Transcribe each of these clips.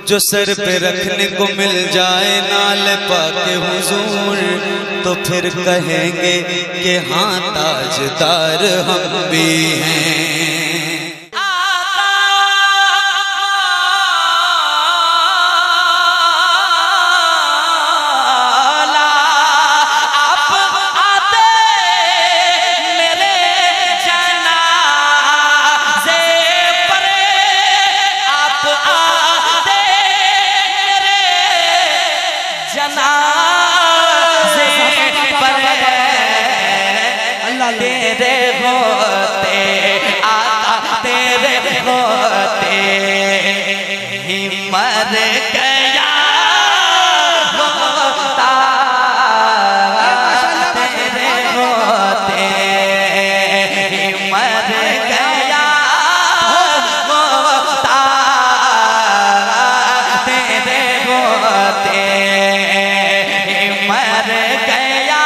जो सर पे रखने को मिल जाए नाल पाके हुजूर, तो फिर कहेंगे कि हाँ ताजदार हम भी हैं। तेरे होते आका तेरे होते ही मर गया होता, तेरे होते ही मर गया होता, तेरे होते ही मर गया।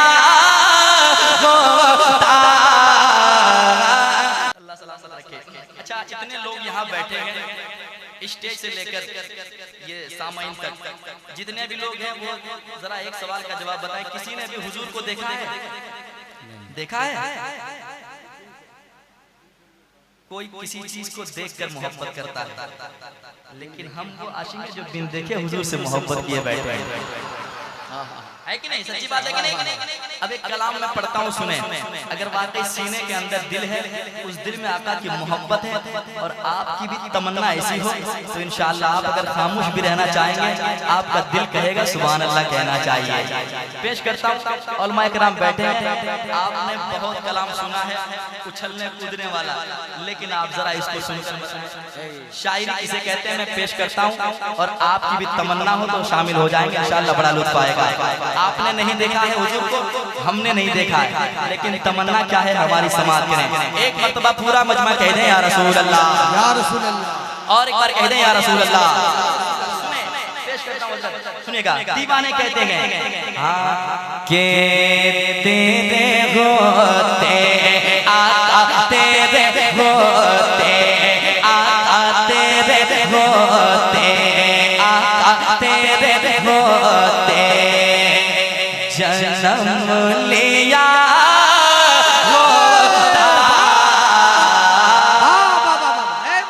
अच्छा, इतने लोग यहाँ बैठे हैं, स्टेज से लेकर ये सामाइन तक जितने भी लोग हैं, वो जरा एक सवाल का जवाब बताएं, किसी ने भी हुजूर को देखा है? देखा है? कोई किसी चीज को देखकर मोहब्बत करता है, लेकिन हम वो आशिक हैं जो बिन देखे हुजूर से मोहब्बत किए बैठे हैं, है कि नहीं? सच्ची बात है कि नहीं? अब एक कलाम में पढ़ता हूँ, सुने। अगर वाकई सीने के अंदर दिल है, उस दिल में आका की मोहब्बत है और आपकी भी तमन्ना ऐसी हो, तो इंशाअल्लाह आप अगर खामोश भी रहना चाहेंगे, आपका दिल कहेगा सुभान अल्लाह कहना चाहिए। पेश करता हूँ, उलमाए किराम बैठे हैं, आपने बहुत कलाम सुना है, उछलने कूदने वाला, लेकिन आप जरा इसको सुन। शायरी किसे कहते हैं मैं पेश करता हूँ, और आपकी भी तमन्ना हो तो शामिल हो जाएंगे, इंशाअल्लाह बड़ा लुत्फ आएगा। आपने नहीं देखा है हुजूर को, हमने नहीं देखा है, लेकिन तमन्ना क्या है हमारी समाज के। एक मर्तबा पूरा मजमा कह दें या रसूल अल्लाह, या रसूल अल्लाह, और एक बार कह दें या रसूल अल्लाह। सुनिएगा, दीवाने कहते हैं के तेरे होते आका तेरे होते आका तेरे होते आका तेरे होते जन्म लिया होता।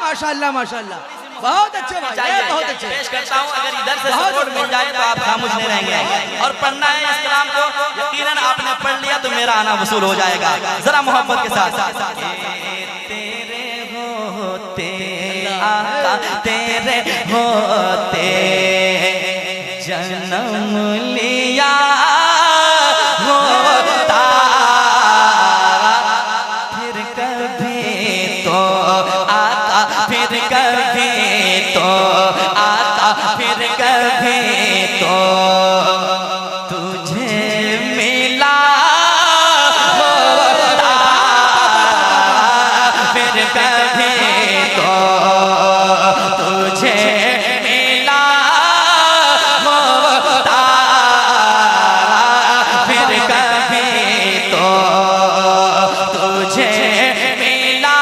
माशाल्लाह माशाल्लाह, बहुत अच्छे भाई, बहुत अच्छे। पेश करता हूँ, अगर इधर से सपोर्ट मिल जाए तो आप खामोश नहीं रहेंगे, और पढ़ना है इस कलाम को, यकीनन आपने पढ़ लिया तो मेरा आना वसूल हो जाएगा। जरा मोहब्बत के साथ। तेरे होते आका तेरे होते जन्म लिया होता, फिर कभी तो आका, फिर कभी तो आका, फिर कभी तो तुझे मिला होता, फिर कभी तो तुझे मिला होता, फिर कभी तो तुझे मिला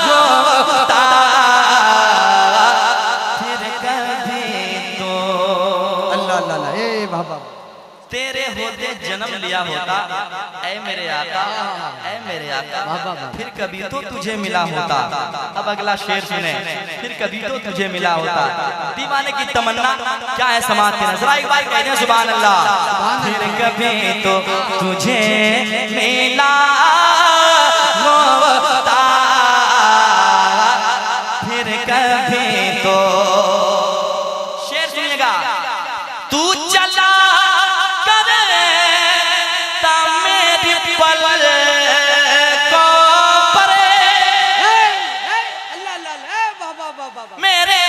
होता, फिर कभी तो। अल्लाह अल्लाह, ए बाबा, तेरे होते जन्म लिया होता, ऐ मेरे आका, ऐ मेरे आका, फिर कभी तो तुझे मिला होता। अब अगला शेर सुने, फिर कभी तो तुझे मिला होता। दीवाने की तमन्ना क्या है समाज के, नजरा एक बार कह दें सुभान अल्लाह। फिर कभी तो तुझे मिला होता, फिर कभी तो। शेर सुनिएगा, तू चला मेरे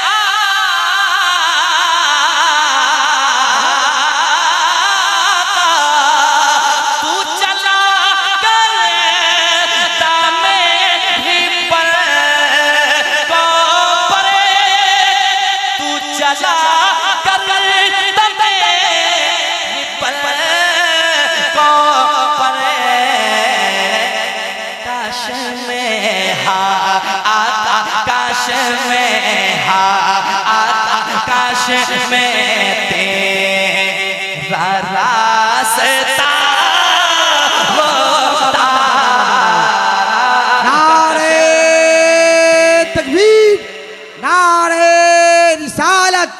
आका, तू चला में तेरा रास्ता होता। नारे तकबीर, नारे रिसालत।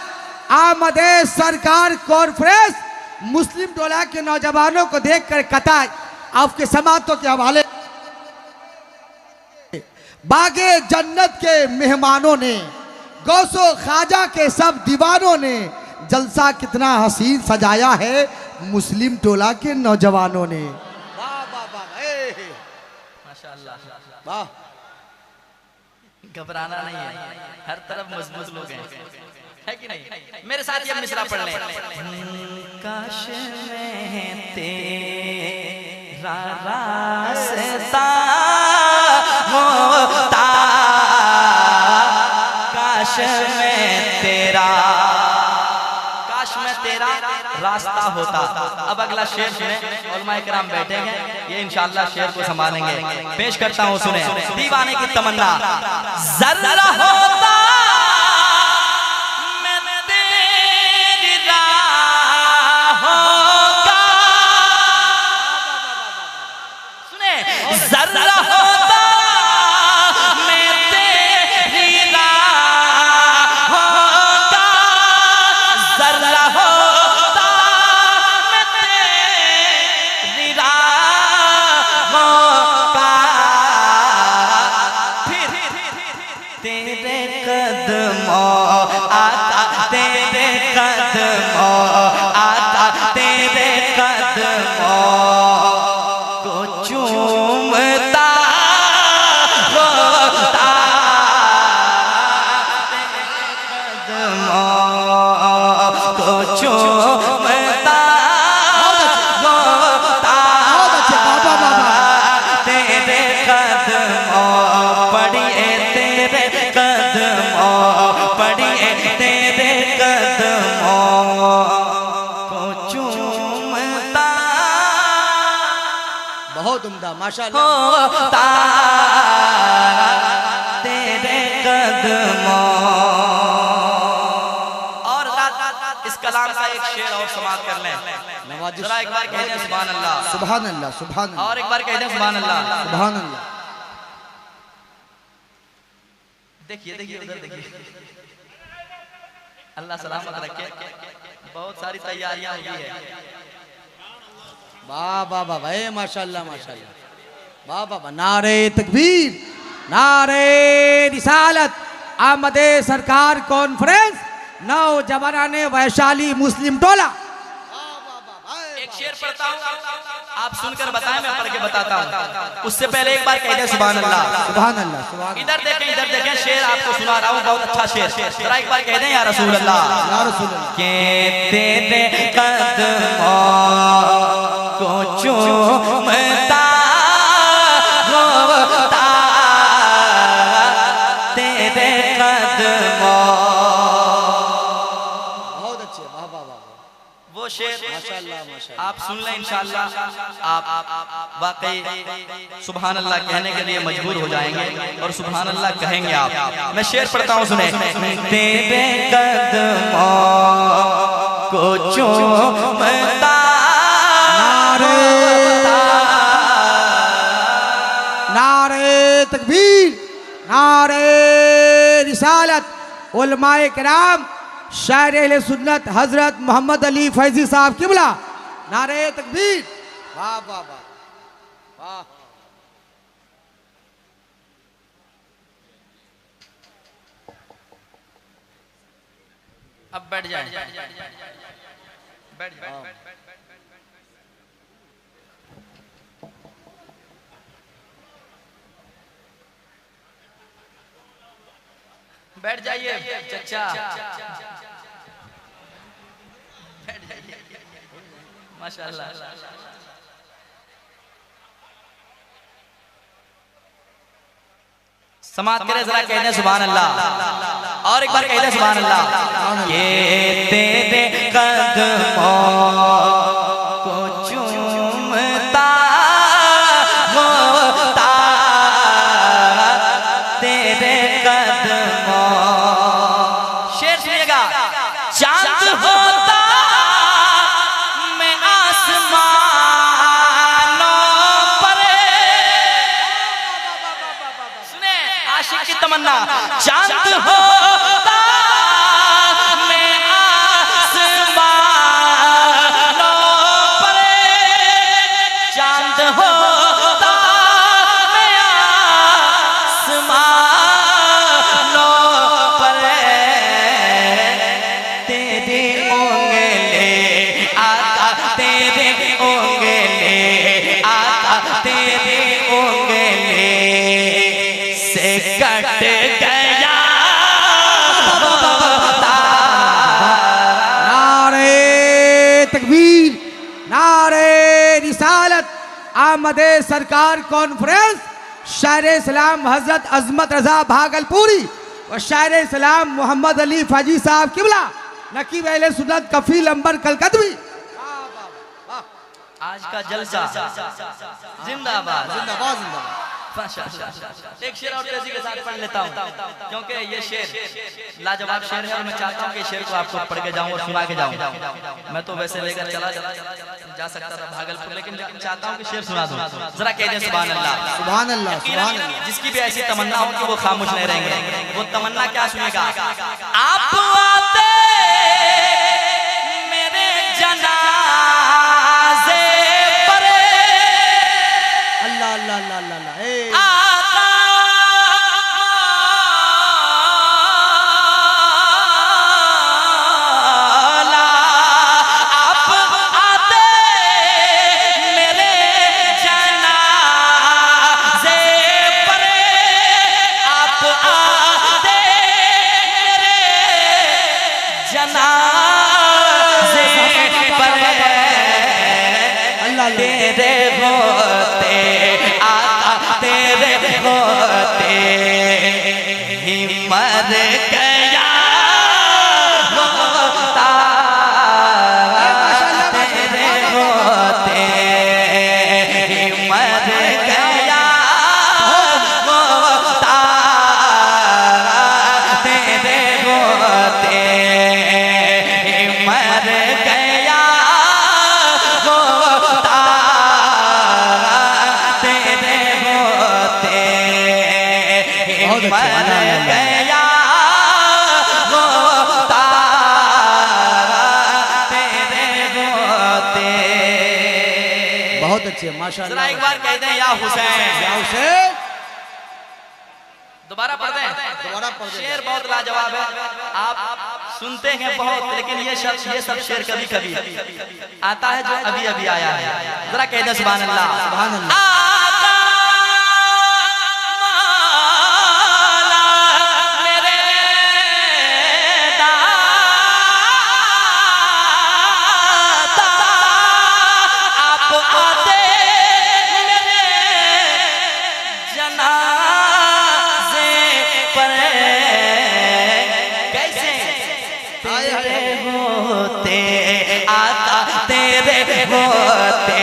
आमदे सरकार कॉन्फ्रेंस मुस्लिम टोला के नौजवानों को देखकर कताई आपके समातों के हवाले। बागे जन्नत के मेहमानों ने, गौसो ख्वाजा के सब दीवानों ने जलसा कितना हसीन सजाया है मुस्लिम टोला के नौजवानों ने। वाह वाह वाह, माशाअल्लाह। वाह। घबराना नहीं है, हर तरफ मजबूत लोग हैं, है कि नहीं? मेरे साथ ये मिसरा पढ़ लें। काश में तेरा रास्ता होता, काश में तेरा रास्ता होता। अब अगला शेर सुने, उलमाए किराम बैठे हैं, ये इंशाअल्लाह शेर को संभालेंगे। पेश करता हूँ, सुने। दीवाने की तमन्ना। जर्रा होता मैं तेरी राहों का, सुने। जर्रा होता मैं तेरी राहों का, जर्रा होता मैं तेरी राहों का, फिर तेरे कदमों आता, तेरे कदमों आता, तेरे कदमों को चूमता होता, तेरे कदमों को चूमता होता, तेरे कदमों पड़िए, तेरे कदमों पड़िए, तेरे कदमों को चूमता बहुत उम्दा, माशाअल्लाह। होता, तेरे कदमों। और इस कलाम का एक शेर और समाप्त कर लें। जरा एक बार कह दें सुभान अल्लाह, सुभान अल्लाह, सुभान अल्लाह, और एक बार कह दें सुभान अल्लाह, सुभान अल्लाह। देखिए देखिए उधर देखिए, अल्लाह सलामत रखे। बहुत सारी तैयारियां हुई है। वाह वाह वाह वाह, माशाअल्लाह माशाअल्लाह, वाह वाह वाह। नारे तकबीर, नारे रिसालत। आमदे सरकार कॉन्फ्रेंस नौजवानाने वैशाली मुस्लिम टोला। एक शेर पढ़ता हूँ, आप सुनकर बताएं, मैं पढ़ के बताता हूँ। उससे पहले एक बार कह दें सुभान अल्लाह, सुभान अल्लाह, सुभान। इधर देखें, शेर आपको सुना रहा हूँ, बहुत अच्छा शेर। जरा एक बार कह दें या रसूल अल्लाह, या रसूल अल्लाह। के तेरे कदमों को चूमता होता, तेरे कदमों। बहुत अच्छे, वाह वाह वाह। वो शेर माशाअल्लाह माशाअल्लाह। आप सुन लें, इंशाअल्लाह आप वाकई सुभान अल्लाह कहने के लिए मजबूर हो जाएंगे और सुभान अल्लाह कहेंगे आप। मैं शेर पढ़ता हूँ, सुने। तेरे कदमों को चूमता होता, नारे तकबीर, नारे रिसालत। उलमाए किराम, शायर अहले सुन्नत हजरत मोहम्मद अली फैजी साहब किबला। नारे तकबीर, वाह वाह वाह वाह। अब बैठ जाए, बैठ जाए। बैठ जाइए चचा, बैठ जाइए, माशाअल्लाह। समाप्त करें, जरा कह दें सुभान अल्लाह, और एक बार कह दें सुभान अल्लाह। के तेरे कदमों को चूमता होता, तेरे कदमों। शेर सुनिएगा। आमदे सरकार कॉन्फ्रेंस शायर इस्लाम हजरत अजमत रजा भागलपुरी और शायर इस्लाम मोहम्मद अली फाजी साहब किबला नकीब अहले सुन्नत कफील अंबर कलकतवी। आज का जलसा जिंदाबाद जिंदाबाद जिंदाबाद। माशाअल्लाह। एक शेर और तेजी के साथ पढ़ लेता हूँ क्योंकि ये शेर लाजवाब शेर है और मैं चाहता हूँ कि शेर को आपको पढ़ के जाऊँ और सुना के जाऊँ। मैं तो वैसे लेकर चला जा सकता था भागलपुर, लेकिन चाहता हूँ कि शेर सुना दूँ। जरा कह दें सुभान अल्लाह सुभान अल्लाह सुभान अल्लाह। जिसकी भी ऐसी तमन्ना हो कि वो खामोश नहीं रहेंगे। वो तमन्ना क्या सुनेगा? आप आते मेरे जनाजे पर अल्लाह अल्लाह अल्लाह अल्लाह। ए तेरे होते आका तेरे होते ही मर गया होता, तेरे होते ही मर गया होता, तेरे होते ही मर गया मर गया होता, तेरे होते। बहुत अच्छे माशाअल्लाह। जरा एक बार कह दें या हुसैन। या हुसैन। दोबारा पढ़ दें। दोबारा पढ़ दें। शेर बहुत लाजवाब है, आप सुनते हैं बहुत, लेकिन ये सब शेर कभी कभी आता है जो अभी अभी आया है। जरा कह दें सुभान अल्लाह सुभान अल्लाह। होते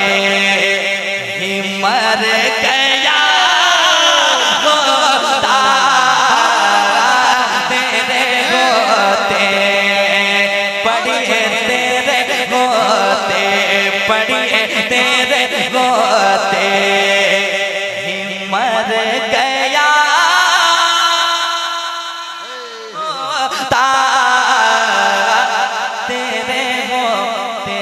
ही मर गया होता, तेरे होते पढ़िए तेरे होते पढ़िए तेरे होते ही मर गया होता, तेरे होते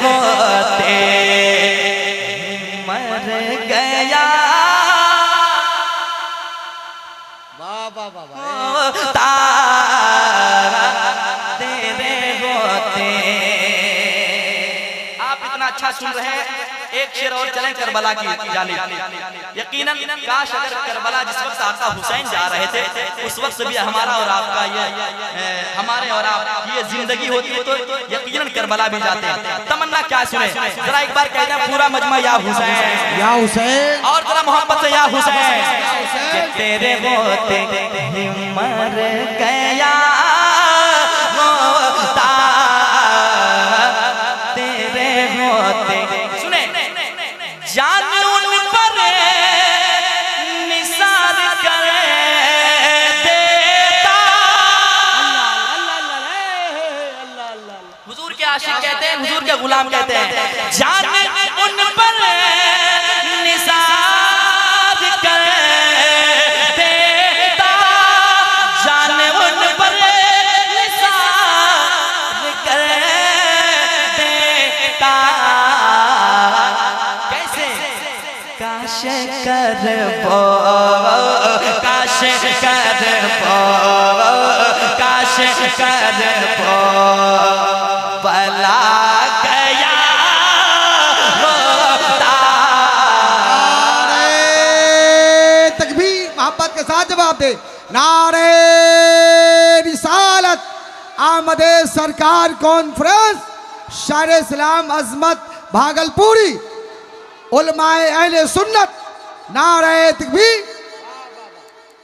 होते मर गया होता, तेरे होते। आप इतना अच्छा सुन रहे हैं, एक शेर और चलें करबला की जानिब। यकीनन काश अगर करबला जिस वक्त आका हुसैन जा रहे थे उस वक्त भी हमारा और आपका ये हमारे और आप ये जिंदगी होती तो यकीनन करबला भी जाते। तमन्ना क्या सुने? जरा एक बार कह दें पूरा मजमा या हुसैन या हुसैन। और जरा मोहब्बत से या हुसैन। तेरे होते ही मर गया होता, तेरे होते सुने जान उन पर निसार कर देता। हुजूर के आशिक कहते हैं, हुजूर के गुलाम कहते हैं, जान उन पर निसार कर देता, जान उन पर निसार कर देता। कैसे? काश कर पो, काश कर पो, काश कर पो, भला गया होता। नारे तकबीर, मोहब्बत के साथ जवाब दे। नारे रिसालत, आमदे सरकार कॉन्फ्रेंस, शायर इस्लाम अजमत भागलपुरी, उलमाए अहले सुन्नत, नारे तकबीर।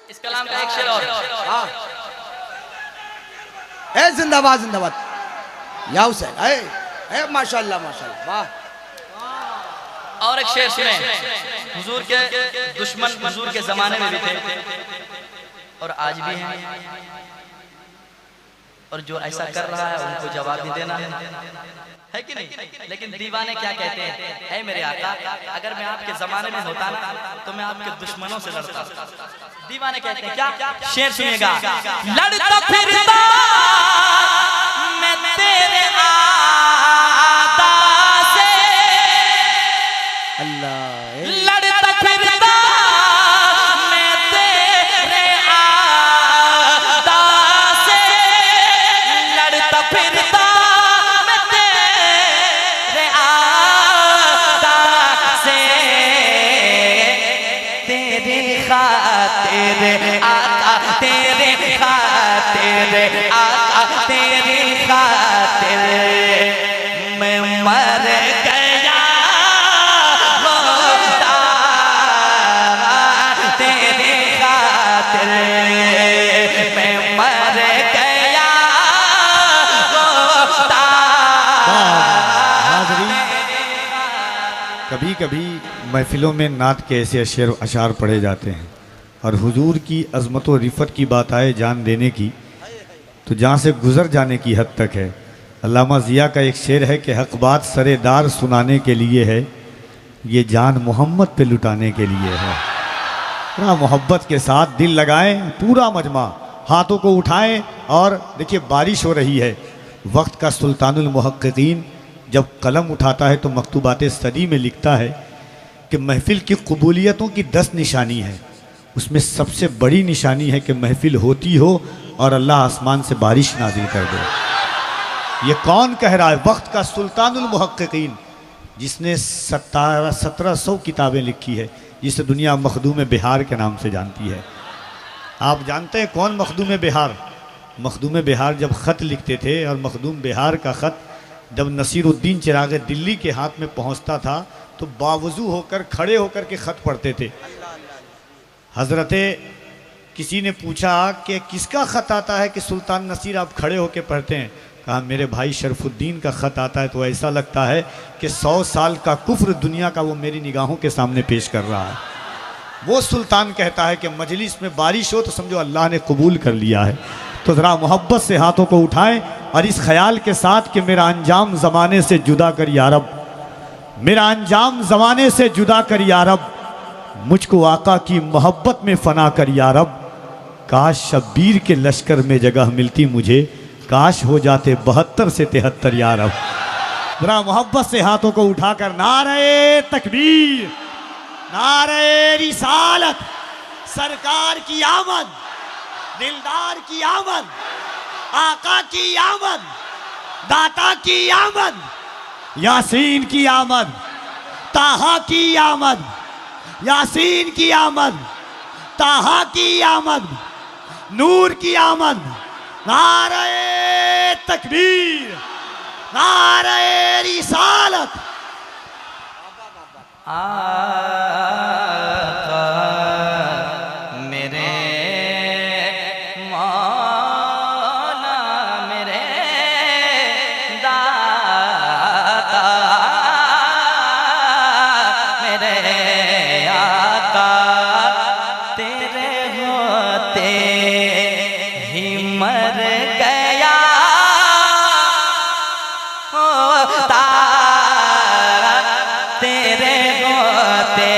इस कलाम का एक शेर और। ए जिंदाबाद जिंदाबाद, या हुसैन, ए माशाल्लाह माशाल्लाह, वाह। और एक शेर सुने। हुजूर के दुश्मन हुजूर के जमाने में भी थे और आज भी हैं, और जो ऐसा कर रहा है उनको जवाब भी देना है कि नहीं? लेकिन दीवाने क्या कहते हैं? ऐ मेरे आका, अगर मैं आपके जमाने में होता ना तो मैं आपके दुश्मनों से लड़ता। दीवाने कहते हैं क्या? शेर सुनिएगा। लड़ता फिरता मैं तेरे आदा से, अल्लाह, लड़ता फिरता मैं तेरे आदा से, लड़ता फिरता मैं तेरे आदा से, तेरे खातिर आका, तेरे खातिर आका, तेरे खातिर मैं मर गया होता, तेरे खातिर मैं मर गया होता। कभी कभी महफिलों में नात के ऐसे अशार पढ़े जाते हैं और हुजूर की अज़मत व रिफ़त की बात आए जान देने की तो जहाँ से गुज़र जाने की हद तक है। अल्लामा ज़िया का एक शेर है कि हक़ बात सरेदार सुनाने के लिए है, ये जान मोहम्मद पे लुटाने के लिए है। पूरा मोहब्बत के साथ दिल लगाएं, पूरा मजमा हाथों को उठाएं। और देखिए बारिश हो रही है, वक्त का सुल्तानुल मुहक्किकीन जब कलम उठाता है तो मकतूबात सदी में लिखता है कि महफ़िल की कबूलियतों की 10 निशानी है, उसमें सबसे बड़ी निशानी है कि महफ़िल होती हो और अल्लाह आसमान से बारिश नाजिल कर दे। ये कौन कह रहा है? वक्त का सुल्तानुल मुहक्किकीन, जिसने 1700 किताबें लिखी है, जिसे दुनिया मखदूम बिहार के नाम से जानती है। आप जानते हैं कौन मखदूम बिहार? मखदूम बिहार जब ख़त लिखते थे और मखदूम बिहार का ख़त जब नसीरुद्दीन चिराग दिल्ली के हाथ में पहुंचता था तो बावजू होकर खड़े होकर के ख़त पढ़ते थे। हज़रते किसी ने पूछा कि किसका ख़त आता है कि सुल्तान नसीर आप खड़े होकर पढ़ते हैं? कहा मेरे भाई शरफुद्दीन का ख़त आता है तो ऐसा लगता है कि 100 साल का कुफ्र दुनिया का वो मेरी निगाहों के सामने पेश कर रहा है। वो सुल्तान कहता है कि मजलिस में बारिश हो तो समझो अल्लाह ने कबूल कर लिया है। तो ज़रा मोहब्बत से हाथों को उठाएं और इस ख्याल के साथ कि मेरा अंजाम ज़माने से जुदा कर या रब, मेरा अंजाम ज़माने से जुदा कर या रब, मुझको आका की मोहब्बत में फ़ना कर या रब, काश शब्बीर के लश्कर में जगह मिलती मुझे, काश हो जाते 72 से 73 या रब। ज़रा मोहब्बत से हाथों को उठाकर नारे तकबीर, नारे रिसालत, सरकार की आमद, दिलदार की आमद, आका की आमद, दाता की आमद, यासीन की आमद, ताहा की आमद, यासीन की आमद, ताहा की आमद, नूर की आमद। नारे तकबीर, नारे रिसालत। मेरे मौला मेरे दाता मेरे आका तेरे होते ही मर गया होता, तेरे होते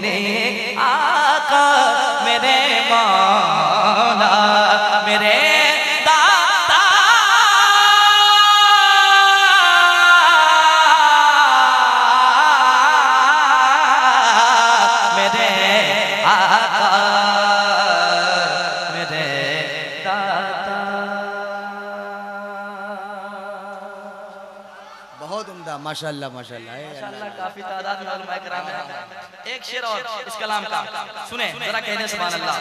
मेरे आका मेरे मौला मेरे दाता मेरे आका मेरे दाता। बहुत उम्दा, माशाल्लाह माशाल्लाह। माशाअल्लाह काफी तादाद में उलमाए किराम हैं। एक शेर और इस कलाम का सुने जरा, कहने सुभान अल्लाह।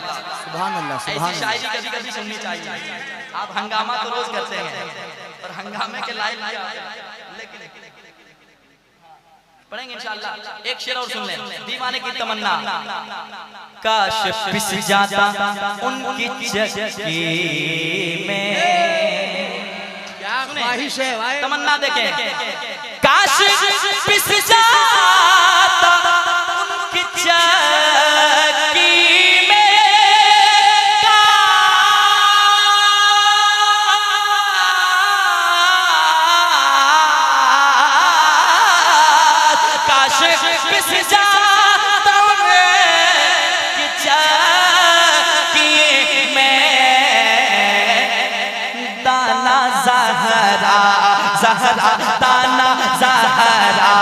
सुभान अल्लाह ऐसी सुभान अल्लाह। शायरी कभी कभी सुननी चाहिए। आप हंगामा तो रोज करते हैं और हंगामे के लायक भी आते हैं, लेकिन पढ़ेंगे इंशाअल्लाह। एक शेर और सुन लें, दीवाने की तमन्ना। काश पिस जाता उनकी चक्की में, क्या ख्वाहिश है भाई। तमन्ना देखें। काश पिस जाता उनकी चक्की में, काश पिस जाता उनकी चक्की में, दाना ज़हरा ज़हरा दाना ज़हरा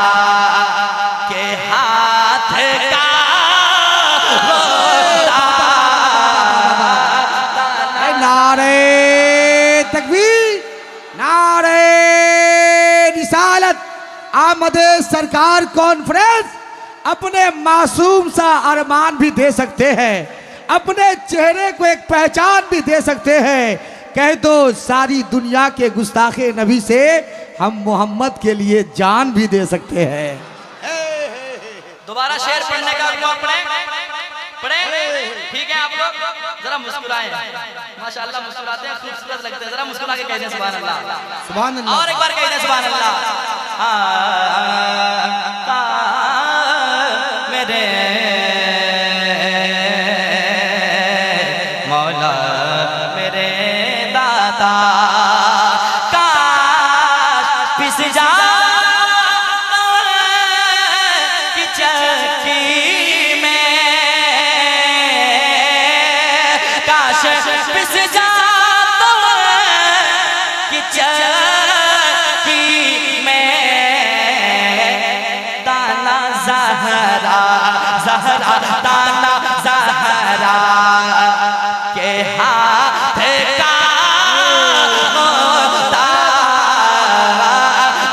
के हाथ का नारे तकबीर, नारे रिसालत, आमदे सरकार कॉन्फ्रेंस। अपने मासूम सा अरमान भी दे सकते हैं, अपने चेहरे को एक पहचान भी दे सकते हैं। कह दो सारी दुनिया के गुस्ताखे नबी से हम मोहम्मद के लिए जान भी दे सकते हैं। दोबारा शेर पढ़ने का पढ़े पढ़े, ठीक है। आप लोग जरा मुस्कुराएं, माशाअल्लाह मुस्कुराते हैं, खूबसूरत लगते हैं। जरा मुस्कुरा के कह दें सुभान अल्लाह। सुभान अल्लाह। और एक बार कह दें सुभान अल्लाह। मेरे मौला मेरे दाता, काश पिस जा की चक्की में, काश पिस जा की चक्की में, दाना ज़हरा ज़हरा दाना ज़हरा के हाथ का होता,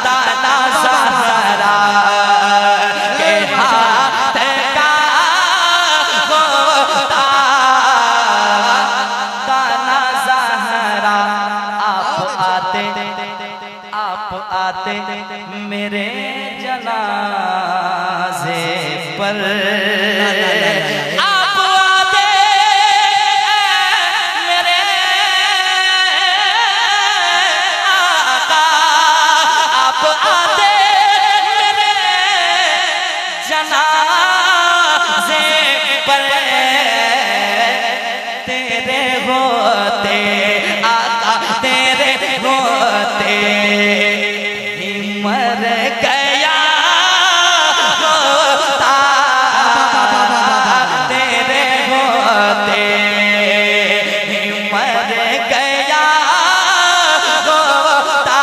दाना ज़हरा के हाथ का होता, दाना ज़हरा। आप आते मेरे जनाज़े पर, आप आते मेरे आका, आप आते मेरे जनाज़े पर, तेरे होते आका तेरे होते ही मर गया होता, तेरे होते ही मर गया होता,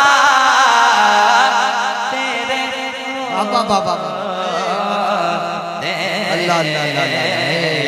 तेरे बाबा बाबा अल्लाह अल्लाह अल्लाह।